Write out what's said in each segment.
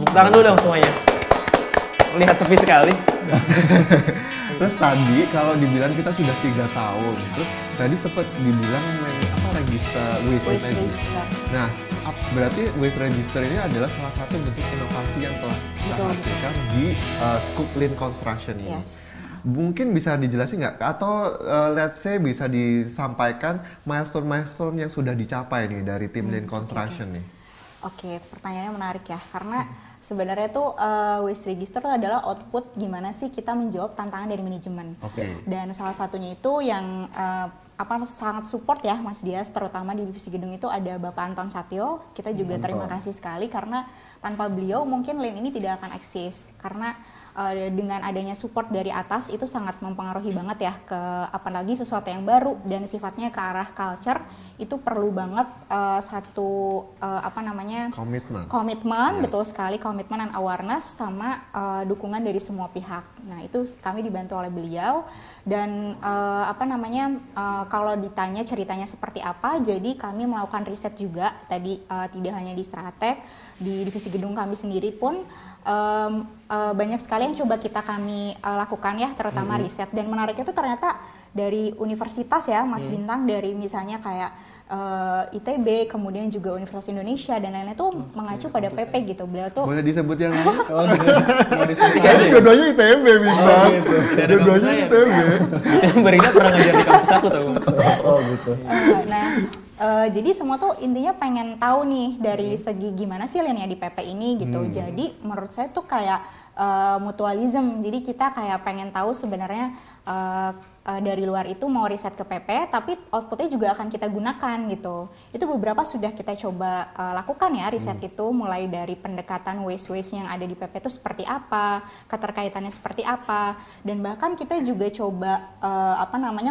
Tangan dulu dong semuanya. Lihat sepi sekali. Terus tadi kalau dibilang kita sudah 3 tahun, terus tadi sempat dibilang register waste register. Nah, berarti waste register ini adalah salah satu bentuk inovasi yang telah kita hasilkan di Scoop Lean Construction ini. Yes. Mungkin bisa dijelasin nggak? Atau let's say bisa disampaikan milestone-milestone yang sudah dicapai nih dari tim Lean Construction nih? Oke, pertanyaannya menarik ya, karena sebenarnya tuh waste register itu adalah output gimana sih kita menjawab tantangan dari manajemen. Dan salah satunya itu yang sangat support ya Mas Dias, terutama di divisi gedung itu ada Bapak Anton Satyo. Kita juga terima kasih sekali karena tanpa beliau mungkin Lean ini tidak akan eksis, karena dengan adanya support dari atas itu sangat mempengaruhi banget ya ke apalagi sesuatu yang baru dan sifatnya ke arah culture, itu perlu banget satu komitmen. Betul sekali, komitmen dan awareness sama dukungan dari semua pihak. Nah, itu kami dibantu oleh beliau dan kalau ditanya ceritanya seperti apa, jadi kami melakukan riset juga tadi, tidak hanya di Stratek, di divisi gedung kami sendiri pun banyak sekali yang coba kami lakukan ya, terutama riset. Dan menariknya itu ternyata dari universitas ya Mas Bintang, dari misalnya kayak ITB, kemudian juga Universitas Indonesia dan lain-lain itu mengacu pada PP gitu. Beliau tuh boleh disebut yang lain? Dua-duanya ITB Bintang. Dua-duanya ITB. Berina pernah ngajar di kampus aku tahu. Gitu. Jadi semua tuh intinya pengen tahu nih dari segi gimana sih Lean ya di PP ini gitu. Jadi menurut saya tuh kayak mutualism. Jadi kita kayak pengen tahu sebenarnya dari luar itu mau riset ke PP, tapi outputnya juga akan kita gunakan gitu. Itu beberapa sudah kita coba lakukan ya riset itu, mulai dari pendekatan waste yang ada di PP itu seperti apa, keterkaitannya seperti apa, dan bahkan kita juga coba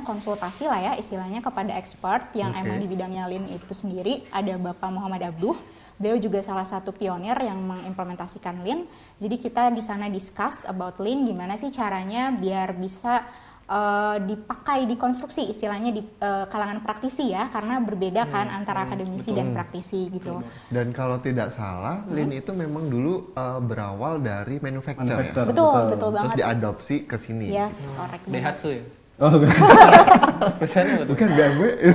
konsultasi lah ya istilahnya kepada expert yang emang di bidangnya Lean itu sendiri. Ada Bapak Muhammad Abduh. Beliau juga salah satu pionir yang mengimplementasikan Lean. Jadi kita di sana discuss about Lean, gimana sih caranya biar bisa dipakai di konstruksi, istilahnya di kalangan praktisi ya, karena berbeda kan antara akademisi dan praktisi gitu. Dan kalau tidak salah, Lean itu memang dulu berawal dari manufacture ya? Betul banget. Terus diadopsi ke sini. Yes, correct. Daihatsu ya? Oh, bukan BMW.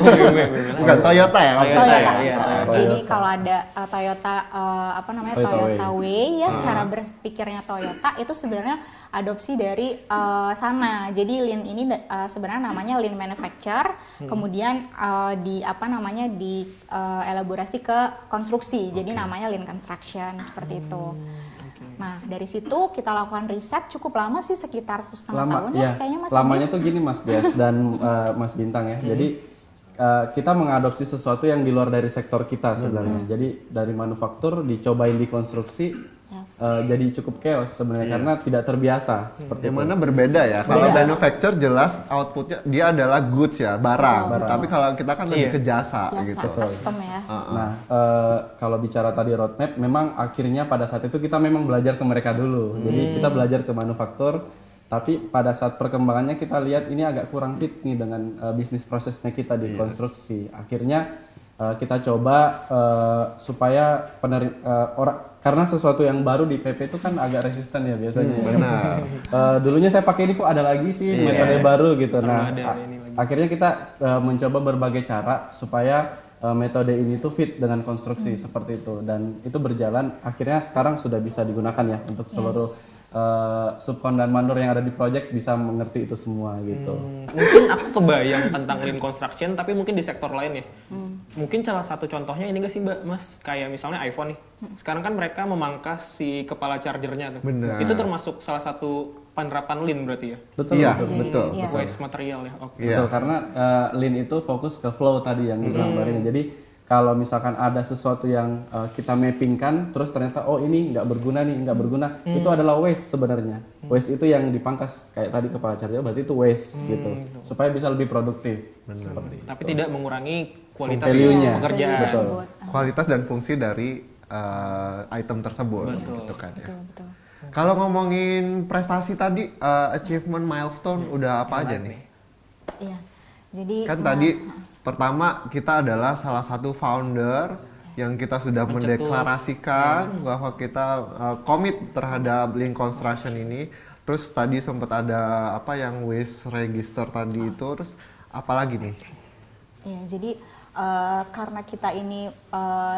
Bukan Toyota ya? Toyota. Jadi kalau ada Toyota Toyota Way ya, cara berpikirnya Toyota itu sebenarnya adopsi dari sana. Jadi Lean ini sebenarnya namanya Lean Manufacture, kemudian elaborasi ke konstruksi. Jadi namanya Lean Construction seperti itu. Nah, dari situ kita lakukan riset cukup lama sih, sekitar setengah tahun ya kayaknya Mas. Lamanya tuh gini Mas Dias dan Mas Bintang ya. Jadi kita mengadopsi sesuatu yang di luar dari sektor kita sebenarnya. Jadi dari manufaktur dicobain di konstruksi, jadi cukup chaos sebenarnya karena tidak terbiasa seperti yang mana berbeda ya. Kalau manufacture jelas outputnya dia adalah goods ya, barang. Tapi kalau kita kan lebih ke jasa gitu. Custom ya. Nah, kalau bicara tadi roadmap, memang akhirnya pada saat itu kita memang belajar ke mereka dulu. Jadi kita belajar ke manufaktur, tapi pada saat perkembangannya kita lihat ini agak kurang fit nih dengan bisnis prosesnya kita di konstruksi. Akhirnya kita coba supaya karena sesuatu yang baru di PP itu kan agak resisten ya biasanya. Benar. Dulunya saya pakai ini kok ada lagi sih metode baru gitu. Nah, akhirnya kita mencoba berbagai cara supaya metode ini tuh fit dengan konstruksi seperti itu, dan itu berjalan. Akhirnya sekarang sudah bisa digunakan ya untuk seluruh subkon dan mandor yang ada di project bisa mengerti itu semua gitu. Mungkin aku kebayang tentang Lean Construction, tapi mungkin di sektor lain ya. Mungkin salah satu contohnya ini nggak sih Mbak, Mas? Kayak misalnya iPhone nih. Sekarang kan mereka memangkas si kepala chargernya tuh. Benar. Itu termasuk salah satu penerapan Lean berarti ya? Betul. Iya, betul. betul. Waste material ya. Oke. Betul, karena Lean itu fokus ke flow tadi yang digambarin. Jadi kalau misalkan ada sesuatu yang kita mappingkan, terus ternyata oh ini nggak berguna nih, nggak berguna, itu adalah waste sebenarnya. Waste itu yang dipangkas kayak tadi kepala charger, berarti itu waste gitu, supaya bisa lebih produktif. Seperti Tapi tidak mengurangi kualitas value-nya. pekerjaan. Betul. Kualitas dan fungsi dari item tersebut. Gitu kan ya. Betul. Kalau ngomongin prestasi tadi, achievement milestone udah apa aja nih? Iya. Jadi Kan tadi pertama kita adalah salah satu founder yang kita sudah mendeklarasikan bahwa kita komit terhadap Lean Construction ini. Terus tadi sempat ada apa yang waste register tadi itu, terus apalagi nih? Ya, jadi karena kita ini,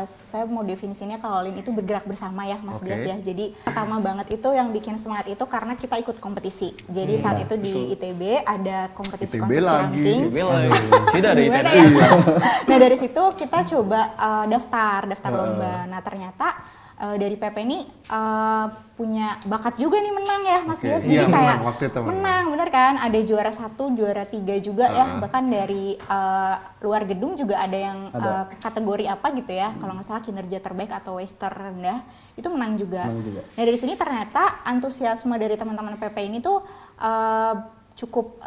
saya mau definisinya kalau Lean itu bergerak bersama ya Mas Dias ya. Jadi pertama banget itu yang bikin semangat itu karena kita ikut kompetisi. Jadi saat itu di ITB ada kompetisi ITB konstruksi ramping. Tidak ada ITB. Nah dari situ kita coba daftar lomba. Nah ternyata dari PP ini punya bakat juga nih menang ya Mas Dias. Jadi kayak menang bener kan, ada juara 1, juara 3 juga ya, bahkan dari luar gedung juga ada yang kategori apa gitu ya, kalau nggak salah kinerja terbaik atau waste terendah itu menang juga. Nah dari sini ternyata antusiasme dari teman-teman PP ini tuh cukup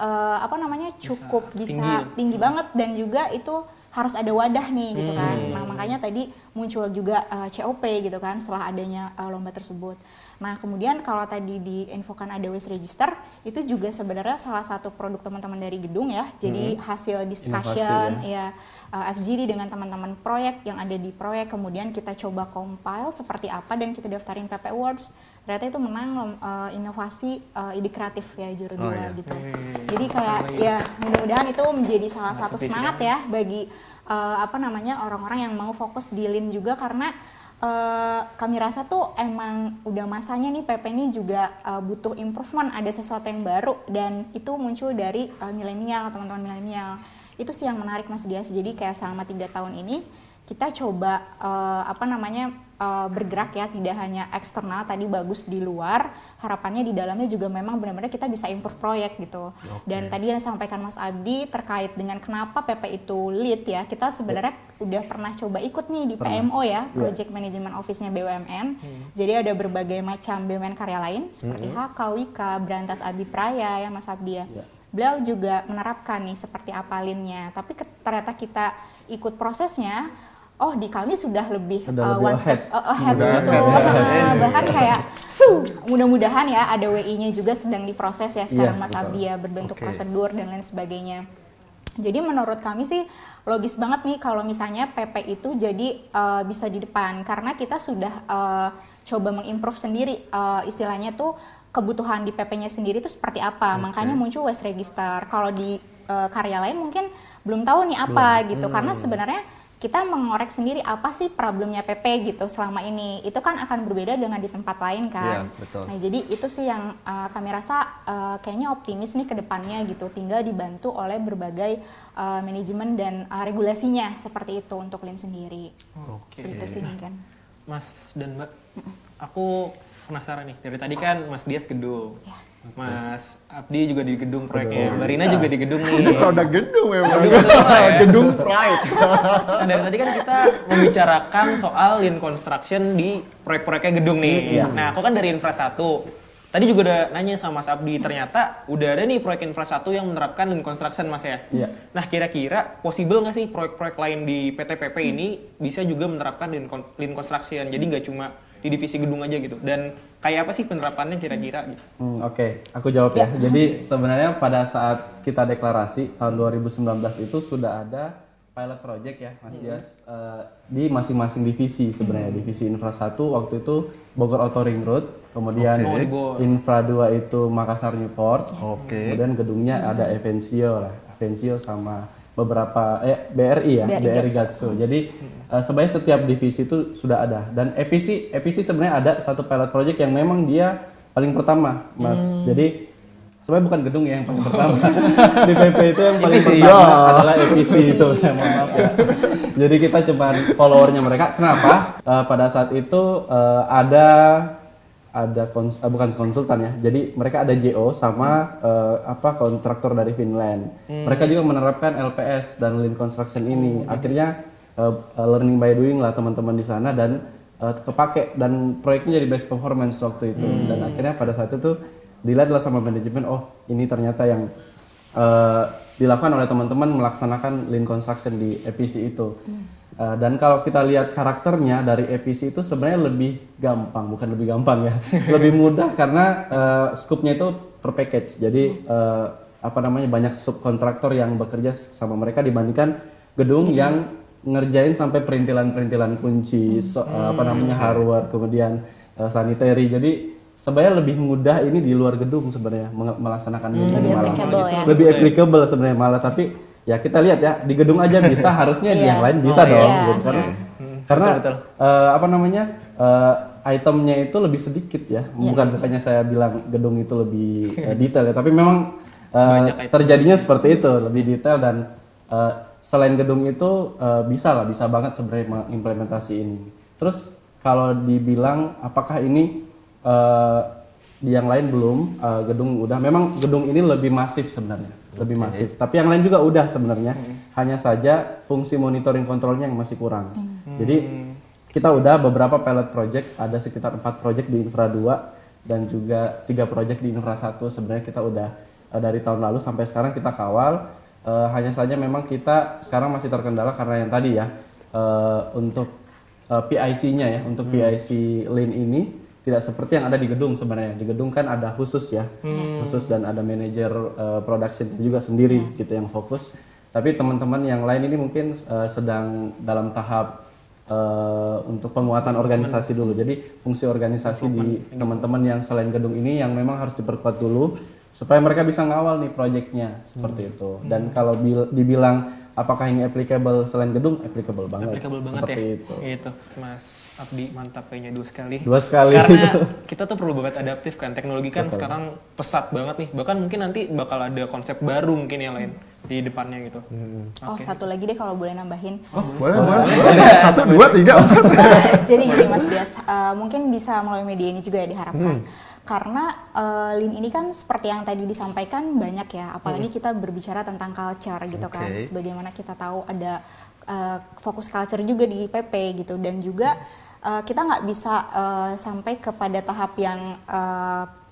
cukup bisa tinggi banget, dan juga itu harus ada wadah nih gitu kan. Nah makanya tadi muncul juga COP gitu kan setelah adanya lomba tersebut. Nah kemudian kalau tadi diinfokan ada waste register, itu juga sebenarnya salah satu produk teman-teman dari gedung ya. Jadi hasil discussion ya FGD dengan teman-teman proyek yang ada di proyek, kemudian kita coba compile seperti apa dan kita daftarin PP Awards. Ternyata itu menang inovasi ide kreatif ya juara 2 gitu. Jadi kayak ya mudah-mudahan itu menjadi salah satu semangat ya bagi orang-orang yang mau fokus di Lean juga, karena kami rasa tuh emang udah masanya nih PP ini juga butuh improvement, ada sesuatu yang baru, dan itu muncul dari milenial, teman-teman milenial. Itu sih yang menarik Mas Dias. Jadi kayak selama 3 tahun ini kita coba bergerak ya, tidak hanya eksternal tadi bagus di luar, harapannya di dalamnya juga memang benar-benar kita bisa improve proyek gitu. Dan tadi yang disampaikan Mas Abdi terkait dengan kenapa PP itu lead ya, kita sebenarnya udah pernah coba ikut nih di PMO ya, Project Management Office-nya BUMN. Jadi ada berbagai macam BUMN karya lain seperti HK, Wika, Brantas Abipraya ya Mas Abdi ya. Beliau juga menerapkan nih seperti apa Lean-nya, tapi ternyata kita ikut prosesnya, oh di kami sudah lebih one step ahead gitu. Bahkan kayak mudah-mudahan ya ada WI-nya juga sedang diproses ya sekarang Mas Abdi ya, berbentuk prosedur dan lain sebagainya. Jadi menurut kami sih logis banget nih kalau misalnya PP itu jadi bisa di depan, karena kita sudah coba mengimprove sendiri istilahnya tuh kebutuhan di PP-nya sendiri itu seperti apa. Makanya muncul waste register. Kalau di karya lain mungkin belum tahu nih apa gitu, karena sebenarnya kita mengorek sendiri apa sih problemnya PP gitu selama ini. Itu kan akan berbeda dengan di tempat lain kan. Nah jadi itu sih yang kami rasa kayaknya optimis nih ke depannya gitu. Tinggal dibantu oleh berbagai manajemen dan regulasinya seperti itu untuk Lean sendiri. Itu sih mungkin. Mas dan Mbak, aku penasaran nih. Dari tadi kan Mas Dias gedung. Mas Abdi juga di gedung proyeknya, Mbak Rina juga di gedung nih. Ini produk gedung memang. Gedung Pride. Nah dari tadi kan kita membicarakan soal Lean Construction di proyek-proyeknya gedung nih. Nah aku kan dari Infra 1. Tadi juga udah nanya sama Mas Abdi, ternyata udah ada nih proyek Infra 1 yang menerapkan Lean Construction Mas ya. Nah kira-kira possible nggak sih proyek-proyek lain di PT PP ini bisa juga menerapkan Lean Construction? Jadi nggak cuma di divisi gedung aja gitu, dan kayak apa sih penerapannya kira-kira gitu? Oke, aku jawab ya. Jadi sebenarnya pada saat kita deklarasi tahun 2019 itu sudah ada pilot project ya Mas Dias di masing-masing divisi sebenarnya. Divisi Infra 1 waktu itu Bogor Outer Ring Road, kemudian Infra 2 itu Makassar Newport, kemudian gedungnya ada Evencio sama beberapa BRI ya, BRI Gatso. Jadi sebenarnya setiap divisi itu sudah ada, dan EPC sebenarnya ada satu pilot project yang memang dia paling pertama, Mas. Jadi sebenarnya bukan gedung ya yang paling pertama. Di PP itu yang paling pertama adalah EPC sebenarnya, mohon maaf ya. Jadi kita cuma followernya mereka. Kenapa? Pada saat itu bukan konsultan ya. Jadi mereka ada JO sama kontraktor dari Finland. Mereka juga menerapkan LPS dan Lean Construction ini. Akhirnya learning by doing lah teman-teman di sana, dan kepake, dan proyeknya jadi best performance waktu itu. Dan akhirnya pada saat itu dilihatlah sama manajemen, oh ini ternyata yang dilakukan oleh teman-teman melaksanakan Lean Construction di EPC itu. Dan kalau kita lihat karakternya dari EPC itu sebenarnya lebih gampang, bukan lebih gampang ya, lebih mudah karena scope-nya itu per package. Jadi banyak subkontraktor yang bekerja sama mereka dibandingkan gedung yang ngerjain sampai perintilan-perintilan kunci, hardware, kemudian sanitary. Jadi sebenarnya lebih mudah ini di luar gedung sebenarnya melaksanakan ini. Lebih applicable ya. Lebih applicable sebenarnya malah, tapi ya kita lihat ya di gedung aja bisa, harusnya di yang lain bisa dong. Gitu. Karena betul. Itemnya itu lebih sedikit ya. Bukannya saya bilang gedung itu lebih detail ya, tapi memang terjadinya seperti itu, lebih detail. Dan selain gedung itu bisa banget sebenarnya mengimplementasi ini. Terus kalau dibilang apakah ini di yang lain belum, gedung udah, memang gedung ini lebih masif sebenarnya, lebih masif. Tapi yang lain juga udah sebenarnya, hanya saja fungsi monitoring kontrolnya yang masih kurang. Jadi kita udah beberapa pilot project, ada sekitar 4 project di Infra 2 dan juga 3 project di Infra 1. Sebenarnya kita udah dari tahun lalu sampai sekarang kita kawal. Hanya saja memang kita sekarang masih terkendala karena yang tadi ya, untuk PIC-nya ya, untuk PIC Lean ini tidak seperti yang ada di gedung sebenarnya. Di gedung kan ada khusus ya, khusus, dan ada manajer production juga sendiri gitu yang fokus. Tapi teman-teman yang lain ini mungkin sedang dalam tahap untuk penguatan organisasi dulu. Jadi fungsi organisasi di teman-teman yang selain gedung ini yang memang harus diperkuat dulu supaya mereka bisa ngawal nih proyeknya seperti itu. Dan kalau dibilang apakah ini applicable selain gedung, applicable banget. Applicable banget seperti ya. Itu. Itu Mas Abdi mantap kayaknya 2 sekali. 2 sekali. Karena kita tuh perlu banget adaptif kan. Teknologi kan sekarang pesat banget nih. Bahkan mungkin nanti bakal ada konsep baru mungkin yang lain di depannya gitu. Oh, satu lagi deh kalau boleh nambahin. Oh, boleh. 1, 2, 3. Jadi gini Mas Dias, mungkin bisa melalui media ini juga ya diharapkan. Karena Lean ini kan seperti yang tadi disampaikan banyak ya, apalagi kita berbicara tentang culture gitu kan. Sebagaimana kita tahu ada fokus culture juga di PP gitu, dan juga kita nggak bisa sampai kepada tahap yang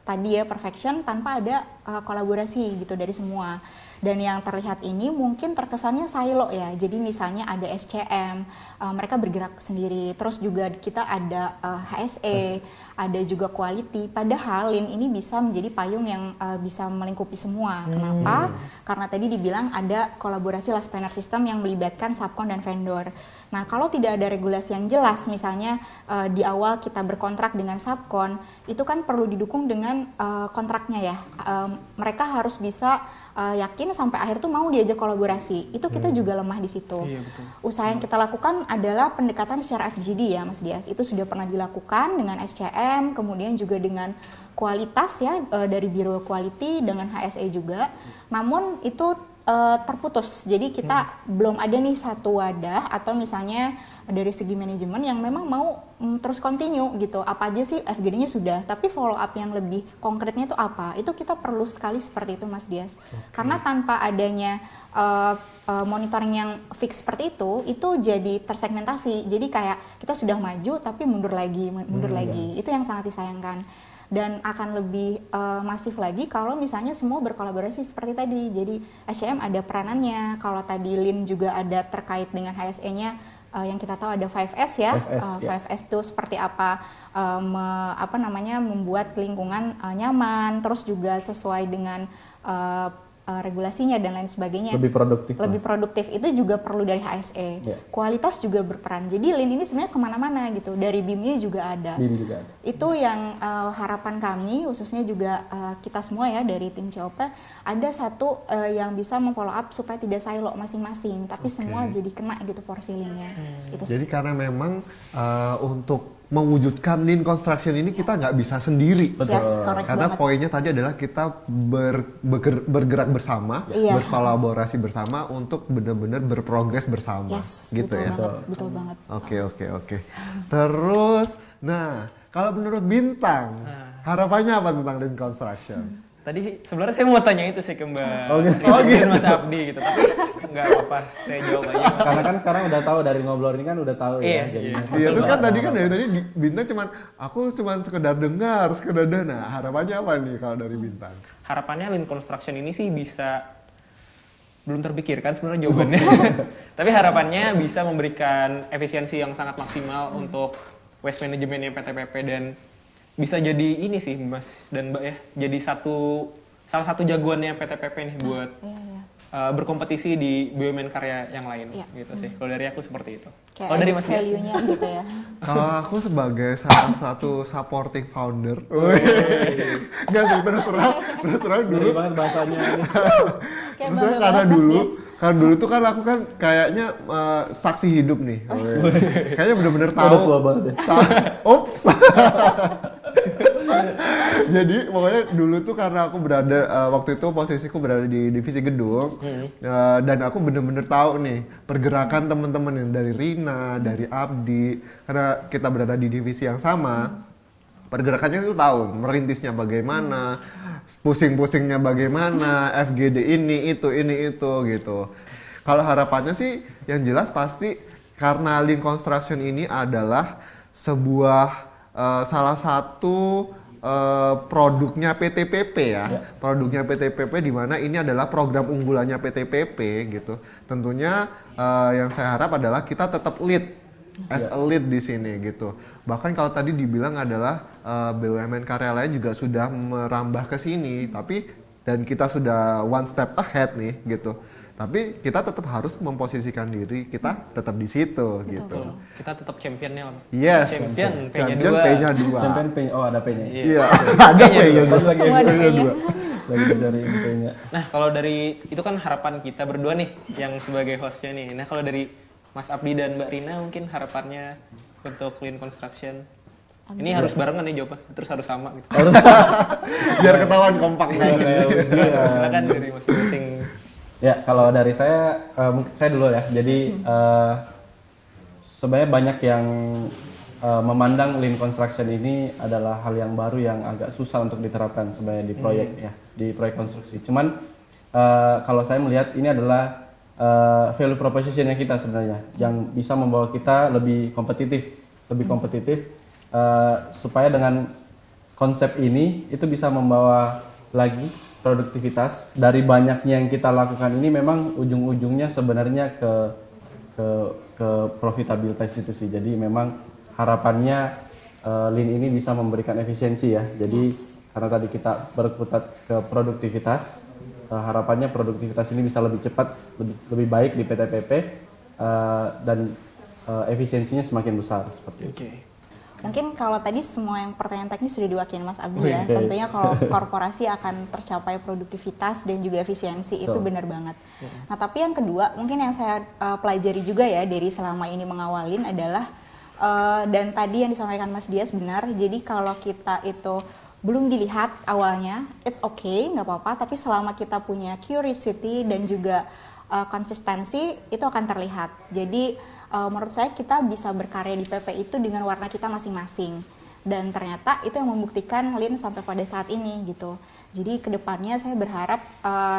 tadi ya perfection tanpa ada kolaborasi gitu dari semua. Dan yang terlihat ini mungkin terkesannya silo ya. Jadi misalnya ada SCM, mereka bergerak sendiri. Terus juga kita ada HSE, ada juga quality. Padahal Lean ini bisa menjadi payung yang bisa melingkupi semua. Kenapa? Karena tadi dibilang ada kolaborasi last planner system yang melibatkan subkon dan vendor. Nah, kalau tidak ada regulasi yang jelas, misalnya di awal kita berkontrak dengan subkon, itu kan perlu didukung dengan kontraknya ya. Mereka harus bisa yakin sampai akhir tuh mau diajak kolaborasi. Itu kita juga lemah di situ. Iya, betul. Usaha yang kita lakukan adalah pendekatan secara FGD ya Mas Dias. Itu sudah pernah dilakukan dengan SCM, kemudian juga dengan kualitas ya dari Biro Quality, dengan HSE juga. Namun itu terputus. Jadi kita belum ada nih satu wadah atau misalnya dari segi manajemen yang memang mau terus continue gitu. Apa aja sih FGD-nya sudah, tapi follow up yang lebih konkretnya itu apa? Itu kita perlu sekali seperti itu Mas Dias. Karena tanpa adanya monitoring yang fix seperti itu jadi tersegmentasi. Jadi kayak kita sudah maju tapi mundur lagi. Itu yang sangat disayangkan. Dan akan lebih masif lagi kalau misalnya semua berkolaborasi seperti tadi. Jadi SCM ada peranannya, kalau tadi Lean juga ada terkait dengan HSE-nya, yang kita tahu ada 5S ya. 5S itu seperti apa, membuat lingkungan nyaman, terus juga sesuai dengan regulasinya dan lain sebagainya. Lebih produktif itu juga perlu dari HSE. Kualitas juga berperan. Jadi Lean ini sebenarnya kemana-mana gitu. Dari BIM-nya juga ada. Itu yang harapan kami, khususnya juga kita semua ya dari tim COP, ada satu yang bisa memfollow up supaya tidak silo masing-masing, tapi semua jadi kena gitu porsi Lean-nya. Jadi karena memang untuk mewujudkan Lean Construction ini kita nggak bisa sendiri. Karena poinnya tadi adalah kita bergerak bersama, berkolaborasi bersama untuk benar-benar berprogres bersama, gitu betul ya. Betul banget. Oke. Terus, nah kalau menurut Bintang, harapannya apa tentang Lean Construction? Tadi sebenarnya saya mau tanya itu sih ke Mbak gitu. Mas Abdi gitu, tapi nggak apa-apa, saya jawab aja. Karena kan sekarang udah tahu dari ngobrol ini kan udah tahu ya. Iya, terus kan tadi Bintang aku cuman sekedar dengar, nah harapannya apa nih kalau dari Bintang? Harapannya Lean Construction ini sih bisa, belum terpikirkan sebenarnya jawabannya. Tapi harapannya bisa memberikan efisiensi yang sangat maksimal untuk waste manajemennya PTPP, dan bisa jadi ini sih Mas dan Mbak ya, jadi salah satu jagoannya PTPP nih buat berkompetisi di BUMN karya yang lain Iya. gitu sih. Kalau dari aku seperti itu. Kayak Kalau dari added Mas Dias? value-nya gitu ya. Kalau aku sebagai salah satu supporting founder, nggak sih terus terang dulu. Ngeri banget bahasanya. Kayak Terus bangga karena banget, Mas dulu, Dias. karena dulu tuh kan aku kan kayaknya saksi hidup nih. Kayaknya bener-bener tahu. Udah tua banget ya. Ops. Jadi pokoknya dulu tuh karena aku berada waktu itu posisiku berada di divisi gedung dan aku bener-bener tahu nih pergerakan teman-teman yang dari Rina, dari Abdi, karena kita berada di divisi yang sama. Pergerakannya itu tahu, merintisnya bagaimana, pusing-pusingnya bagaimana, FGD ini itu gitu. Kalau harapannya sih yang jelas pasti karena Lean Construction ini adalah sebuah salah satu produknya PTPP ya. Yes. Produknya PTPP di mana ini adalah program unggulannya PTPP gitu. Tentunya yang saya harap adalah kita tetap lead as a lead di sini gitu. Bahkan kalau tadi dibilang adalah BUMN karya lain juga sudah merambah ke sini, tapi dan kita sudah one step ahead nih gitu. Tapi kita tetap harus memposisikan diri kita tetap di situ gitu. Kita tetap championnya lah. Yes. Champion, Champion P-nya 2. P-nya 2. Champion P, oh ada P-nya. Iya. Ada P-nya Pas lagi Semua ada P-nya P-nya. 2. Lagi mencari P-nya. Nah, kalau dari itu kan harapan kita berdua nih yang sebagai hostnya nih. Nah, kalau dari Mas Abdi dan Mbak Rina mungkin harapannya untuk Lean Construction. Ini harus barengan nih jawabnya, terus harus sama gitu. Biar ketahuan kompak kayak gini. Silakan dari masing-masing. Ya, kalau dari saya, saya dulu ya. Jadi sebenarnya banyak yang memandang Lean Construction ini adalah hal yang baru yang agak susah untuk diterapkan sebenarnya di proyek ya, di proyek konstruksi. Cuman kalau saya melihat ini adalah value proposition-nya kita sebenarnya, yang bisa membawa kita lebih kompetitif supaya dengan konsep ini itu bisa membawa lagi produktivitas dari banyaknya yang kita lakukan ini. Memang ujung-ujungnya sebenarnya ke profitabilitas itu sih. Jadi memang harapannya Lean ini bisa memberikan efisiensi ya. Jadi karena tadi kita berkutat ke produktivitas, harapannya produktivitas ini bisa lebih cepat, lebih baik di PTPP dan efisiensinya semakin besar seperti itu. Oke. Mungkin kalau tadi semua yang pertanyaan teknis sudah diwakilin Mas Abdi Oh, ya. oke. Tentunya kalau korporasi akan tercapai produktivitas dan juga efisiensi itu benar banget. Nah, tapi yang kedua mungkin yang saya pelajari juga ya dari selama ini mengawalin adalah dan tadi yang disampaikan Mas Dias benar. Jadi kalau kita itu belum dilihat awalnya, it's okay, nggak apa-apa. Tapi selama kita punya curiosity dan juga konsistensi, itu akan terlihat. Jadi menurut saya kita bisa berkarya di PP itu dengan warna kita masing-masing. Dan ternyata itu yang membuktikan Lean sampai pada saat ini gitu. Jadi kedepannya saya berharap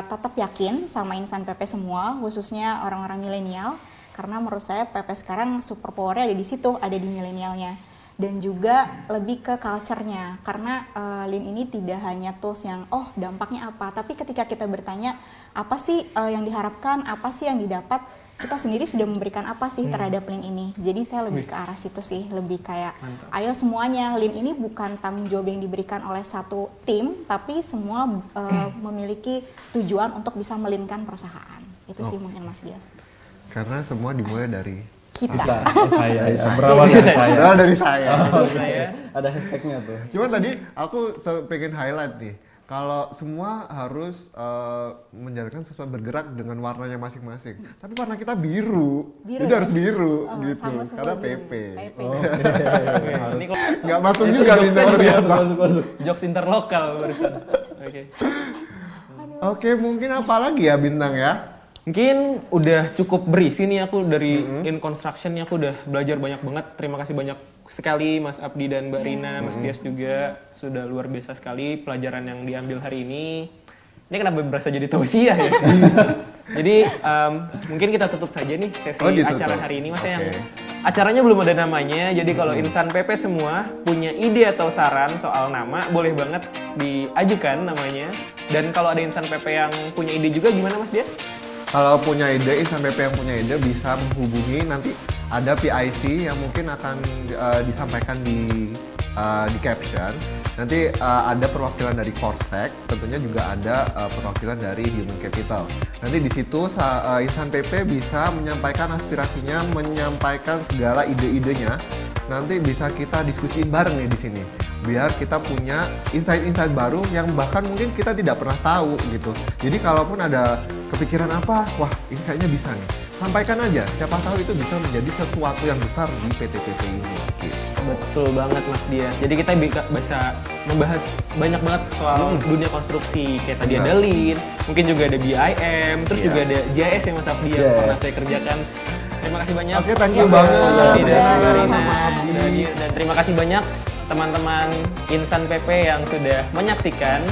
tetap yakin sama insan PP semua, khususnya orang-orang milenial. Karena menurut saya PP sekarang super powernya ada di situ, ada di milenialnya. Dan juga lebih ke culture-nya, karena Lean ini tidak hanya tools yang dampaknya apa, tapi ketika kita bertanya apa sih yang diharapkan, apa sih yang didapat, kita sendiri sudah memberikan apa sih terhadap Lean ini. Jadi saya lebih ke arah situ sih, lebih kayak ayo semuanya, Lean ini bukan tanggung jawab yang diberikan oleh satu tim, tapi semua memiliki tujuan untuk bisa melinkan perusahaan. Itu sih mungkin Mas Dias. Karena semua dimulai dari Kita. Saya ya, berawal dari saya. Padahal dari saya. Saya Ada hashtagnya tuh. Cuman tadi aku pengen highlight nih, kalau semua harus menjalankan sesuai bergerak dengan warnanya masing-masing. Tapi warna kita biru, Biru jadi ya? harus biru gitu, Sama semua karena biru. PP. PP. ini kok Nggak masuk juga bisa Masuk. jokes interlokal barusan. Oke. Oke, mungkin apa lagi ya Bintang ya? Mungkin udah cukup berisi nih aku dari In Construction nya, aku udah belajar banyak banget. Terima kasih banyak sekali Mas Abdi dan Mbak Rina, Mas Dias juga. Sudah luar biasa sekali pelajaran yang diambil hari ini. Ini kenapa berasa jadi tausiah ya? Jadi mungkin kita tutup saja nih sesi ditutup. acara hari ini. Masa yang Oke. acaranya belum ada namanya. Jadi kalau insan PP semua punya ide atau saran soal nama, boleh banget diajukan namanya. Dan kalau ada insan PP yang punya ide juga, gimana Mas Dias? Kalau punya ide, insan PP yang punya ide bisa menghubungi, nanti ada PIC yang mungkin akan disampaikan di caption. Nanti ada perwakilan dari Korsek, tentunya juga ada perwakilan dari Human Capital. Nanti di situ insan PP bisa menyampaikan aspirasinya, menyampaikan segala ide-idenya. Nanti bisa kita diskusiin bareng nih di sini. Biar kita punya insight-insight baru yang bahkan mungkin kita tidak pernah tahu gitu. Jadi kalaupun ada kepikiran apa, wah ini kayaknya bisa nih. Sampaikan aja, siapa tahu itu bisa menjadi sesuatu yang besar di PTPP ini. Gitu. Betul banget Mas Dias. Jadi kita bisa membahas banyak banget soal dunia konstruksi. Kayak tadi ada Lean, mungkin juga ada BIM, terus juga ada JS yang Mas Abdi yang pernah saya kerjakan. Terima kasih banyak. Oke, thank you banget. Sama Abdi. Dan terima kasih banyak teman-teman Insan PP yang sudah menyaksikan.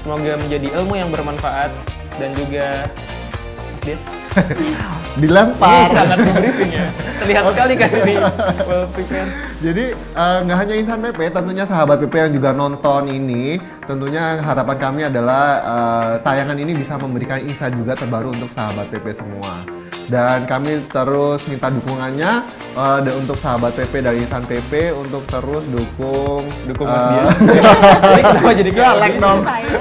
Semoga menjadi ilmu yang bermanfaat dan juga Mas Dias. Dilempar. Sangat di briefing ya. Terlihat sekali kan ini. Jadi nggak hanya Insan PP, tentunya sahabat PP yang juga nonton ini, tentunya harapan kami adalah tayangan ini bisa memberikan insight juga terbaru untuk sahabat PP semua. Dan kami terus minta dukungannya untuk sahabat PP dari Insan PP untuk terus dukung Mas Dias. Jadi kenapa jadi galak dong? Saya.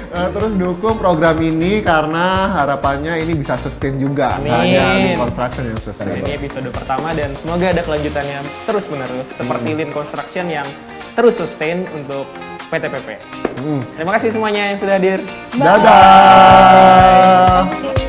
Terus dukung program ini karena harapannya ini bisa sustain juga. Amin. Hanya Lean Construction yang sustain. Ini episode pertama dan semoga ada kelanjutannya terus menerus seperti Lean Construction yang terus sustain untuk PTPP. Terima kasih semuanya yang sudah hadir. Dadah. Thank you.